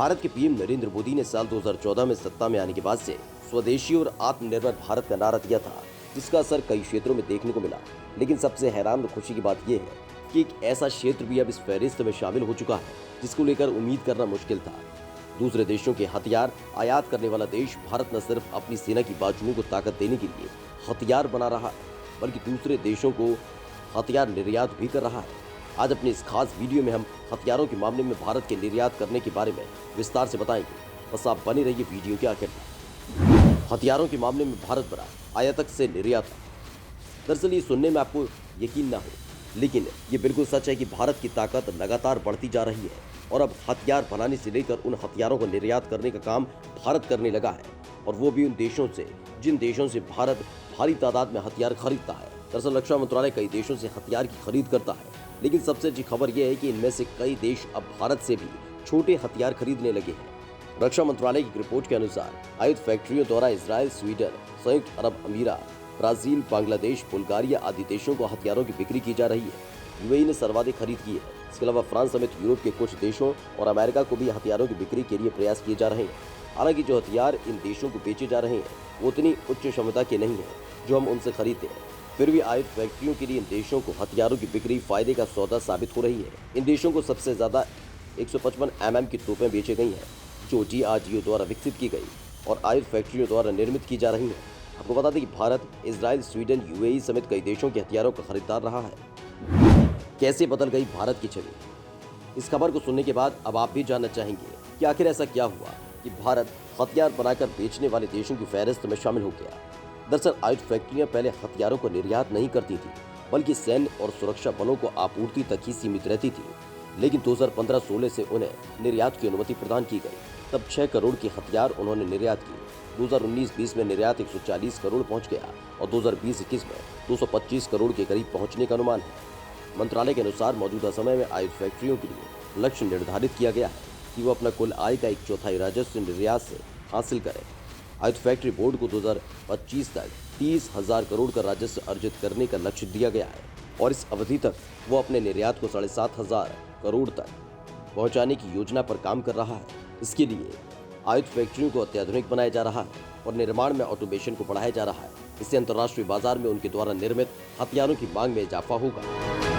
भारत के पीएम नरेंद्र मोदी ने साल 2014 में सत्ता में आने के बाद से स्वदेशी और आत्मनिर्भर भारत का नारा दिया था, जिसका असर कई क्षेत्रों में देखने को मिला। लेकिन सबसे हैरान और खुशी की बात यह है कि एक ऐसा क्षेत्र भी अब इस फहरिस्त में शामिल हो चुका है जिसको लेकर उम्मीद करना मुश्किल था। दूसरे देशों के हथियार आयात करने वाला देश भारत न सिर्फ अपनी सेना की बाजुओं को ताकत देने के लिए हथियार बना रहा है, बल्कि दूसरे देशों को हथियार निर्यात भी कर रहा है। आज अपनी इस खास वीडियो में हम हथियारों के मामले में भारत के निर्यात करने के बारे में विस्तार से बताएंगे। बस आप बने रहिए वीडियो के आखिर में। हथियारों के मामले में भारत बड़ा, आयातक से निर्यात। दरअसल ये सुनने में आपको यकीन ना हो, लेकिन ये बिल्कुल सच है कि भारत की ताकत लगातार बढ़ती जा रही है और अब हथियार बनाने से लेकर उन हथियारों को निर्यात करने का काम भारत करने लगा है, और वो भी उन देशों से जिन देशों से भारत भारी तादाद में हथियार खरीदता है। दरअसल रक्षा मंत्रालय कई देशों से हथियार की खरीद करता है, लेकिन सबसे अच्छी खबर यह है कि इनमें से कई देश अब भारत से भी छोटे हथियार खरीदने लगे हैं। रक्षा मंत्रालय की रिपोर्ट के अनुसार आयुध फैक्ट्रियों द्वारा इजराइल, स्वीडन, संयुक्त अरब अमीरात, ब्राजील, बांग्लादेश, बुल्गारिया आदि देशों को हथियारों की बिक्री की जा रही है। यूएई ने सर्वाधिक खरीद की है। इसके अलावा फ्रांस समेत यूरोप के कुछ देशों और अमेरिका को भी हथियारों की बिक्री के लिए प्रयास किए जा रहे हैं। हालांकि जो हथियार इन देशों को बेचे जा रहे हैं वो उतनी उच्च क्षमता के नहीं है जो हम उनसे खरीदते हैं। फिर भी आयुध फैक्ट्रियों के लिए इन देशों को हथियारों की बिक्री फायदे का सौदा साबित हो रही है। इन देशों को सबसे ज्यादा 155 mm की तोपें बेची गई हैं, जो DRDO द्वारा विकसित की गई और आयुध फैक्ट्रियों द्वारा निर्मित की जा रही हैं। आपको बता दें कि भारत इजराइल, स्वीडन, यूएई समेत कई देशों के हथियारों का खरीदार रहा है। कैसे बदल गई भारत की छवि? इस खबर को सुनने के बाद अब आप भी जानना चाहेंगे कि आखिर ऐसा क्या हुआ कि भारत हथियार बनाकर बेचने वाले देशों की फहरिस्त में शामिल हो गया। दरअसल आयुध फैक्ट्रियां पहले हथियारों को निर्यात नहीं करती थी, बल्कि सैन्य और सुरक्षा बलों को आपूर्ति तक ही सीमित रहती थी। लेकिन 2015-16 से उन्हें निर्यात की अनुमति प्रदान की गई। तब 6 करोड़ के हथियार उन्होंने निर्यात किए। 2019-20 में निर्यात 140 करोड़ पहुंच गया और 2020-21 में 225 करोड़ के करीब पहुंचने का अनुमान है। मंत्रालय के अनुसार मौजूदा समय में आयुध फैक्ट्रियों के लिए लक्ष्य निर्धारित किया गया है कि वो अपना कुल आय का 1/4 राजस्व निर्यात से हासिल करें। आयुध फैक्ट्री बोर्ड को 2025 तक 30,000 करोड़ का राजस्व अर्जित करने का लक्ष्य दिया गया है और इस अवधि तक वो अपने निर्यात को 7,500 करोड़ तक पहुंचाने की योजना पर काम कर रहा है। इसके लिए आयुध फैक्ट्रियों को अत्याधुनिक बनाया जा रहा है और निर्माण में ऑटोमेशन को बढ़ाया जा रहा है। इससे अंतर्राष्ट्रीय बाजार में उनके द्वारा निर्मित हथियारों की मांग में इजाफा होगा।